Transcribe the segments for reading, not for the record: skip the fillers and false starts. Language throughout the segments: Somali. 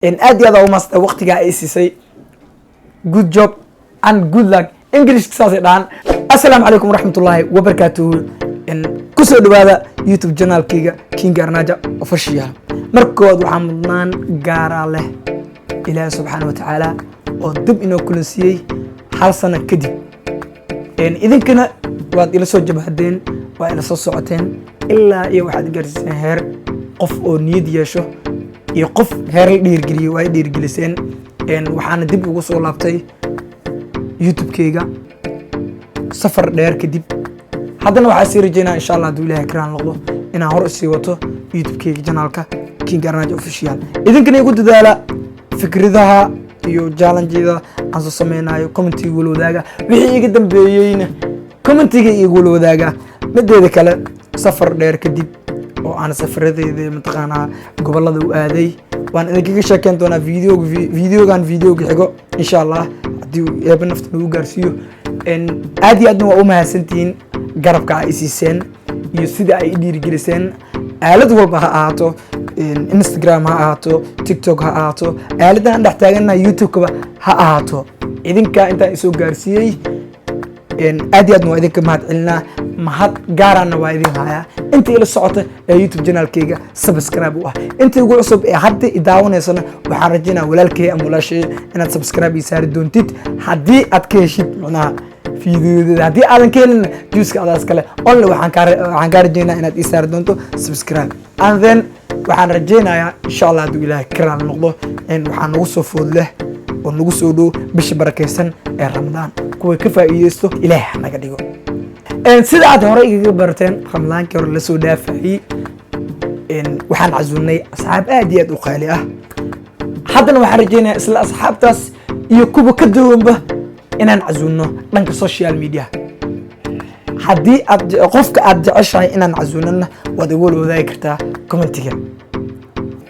in aad iyo aad u maasta waqtiga ay siisay. Good job and good luck. English saasay dhaan. Assalaamu calaykum waraxmatullaahi wabarakaatuh. In kusoo dhawaada YouTube channel-kayga King Arnaja Official. Markood waxaan mudnaan gaara leh Ilaahay subxaanahu wa ta'aala oo dib inoo kulansiiyay hal sano kadib. idinkana waad ila soo jabahdeen, waa ila soo socoteen ilaa iyo waxaad gaarsiiseen heer qof oo niyad yeesho iyo qof heer la dhiirigeliyo waa dhiirigeliseen. waxaana dib ugu soo laabtay YouTube-kayga safar dheer kadib. haddana waxaa sii rajeynaa insha Allah hadduu Ilaahay karaan noqdo inaan hor sii wato YouTube-kayga channel-ka King Arnaja Official. idinkana igu dadaala fikradaha iyo challenge-yada aan soo sameynayo, comment-iga wala wadaaga, wixii iga dambeeyayna comment-iga iga wala wadaaga. mideeda kale safar dheer kadib oo aan safaradeyda mataqaanaa gobolada u aaday waan idinkaga sheekeyn doonaa videogan xigo insha Allah haddii eeba nafta nagu gaarsiiyo. aad iyo aadna waa u mahadsantihiin garabka ay siiseen iyo sida ay dhiirigeliseen. aalad walba ha ahaato, Instagram ha ahaato, TikTok ha ahaato, aaladan aan dhex taaganahay YouTube-kaba ha ahaato, idinka intaan isoo gaarsiiyey. aad iyo aadna waa idinka mahad celinaa. mahad gaarana waa idin hayaa inta ila socota ee YouTube channel-kayga subscribe u ah. inta ugu cusub ee hadda i daawanaysana waxaan rajeynaa walaalkay ama walaashay inaad subscribe ii saari doontid haddii aad ka heshid macnaha fiidiyoda. haddii aadan ka helin juuska adaas kale only waxaan ka rajeynaa inaad ii saari doonto subscribe. and then waxaan rajeynayaa insha Allah hadduu Ilaahay karaan noqdo waxaan nagu soo food leh oo nagu soo dhow bisha barakeysan ee Ramadaan kuwa ka faa'iideysto Ilaahay naga dhigo. sida aad hore igaga barateen Ramadaankii hore la soo dhaafayay waxaan casuunay asxaab aad iyo aad u qaali ah. haddana waxaan rajeynayaa isla asxaabtaas iyo kuwa ka duwanba inaan casuuno dhanka social media. haddii aad qofka aad jeceshahay inaan casuunana waad igu wala wadaagi kartaa commentiga.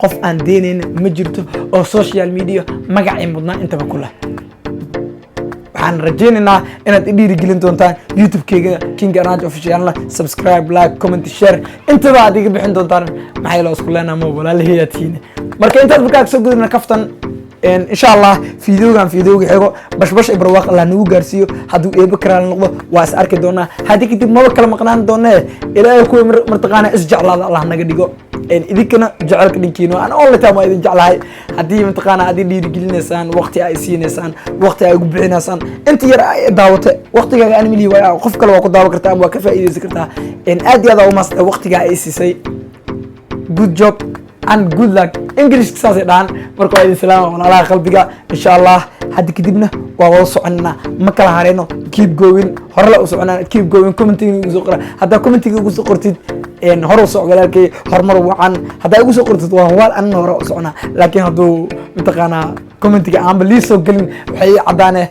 qof aan deenayna ma jirto oo social media magacii mudnaa intaba ku leh. waxaan rajeynaynaa inaad i dhiirigelin doontaan YouTube-kayga King Arnaja Official. subscribe, like, comment, share intaba aad iga bixin doontaan. maxay la isku leenahay ma walaalaheeyatiina. marka intaad markaa soo gudubna kaftan insha Allah videoga xigo bash ibarwaaq Allah nagu gaarsiiyo hadduu eeba karaan noqdo waa is arki doonaa. haddii kadib maba kala maqnaan doonee ilaahay kuwa martaqaana is jeclaada Allah naga dhigo. idinkana jecelka dhinkiino aan all the time waa idin jeclahay. haddii mataqaana aad dhiirigelinaysaan, waqti ay siinaysaan, waqti ay ugu bixinaysaan, inta yar ay daawata waqtigaaga aan milihi waa qof kale waa ku daawan kartaa ama waa ka faa'iideysan kartaa. aad iyo aad u maasta waqtiga ay siisay. good job and good luck. English saasay dhaan. marka waa idin salaama walaalaha qalbiga insha Allah. hadda kadibna waa wada soconaa ma kala hareyno. keep going hore la u soconaa. keep going commentiga ugu soo qora. haddaa commentiga ugu soo qortid hore u soco walaalkay horumar wacan. haddaa ugu soo qortid waa waal anna hore u soconaa. laakiin hadduu mataqaanaa commentiga aanba lii soo gelin waxay caddaane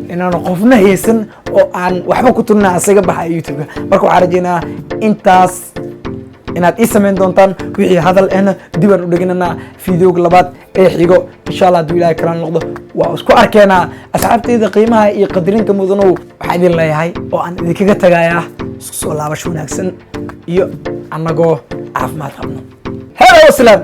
inaan qofna haysan oo aan waxba ku turinaa isaga baxa YouTube-ka. marka waxaan rajeynaa intaas inaad ii samayn doontaan wixii hadal ahna dib aan u dhigananaa videoga labaad ee xigo insha Allah hadduu Ilaahay karaan noqdo waa isku arkeenaa. asxaabtayda qiimaha iyo qadarinta mudanow waxaa idin leeyahay oo aan idinkaga tagayaa isku soo laabasho wanaagsan iyo annagoo caafimaad qabno. hello wasalaam.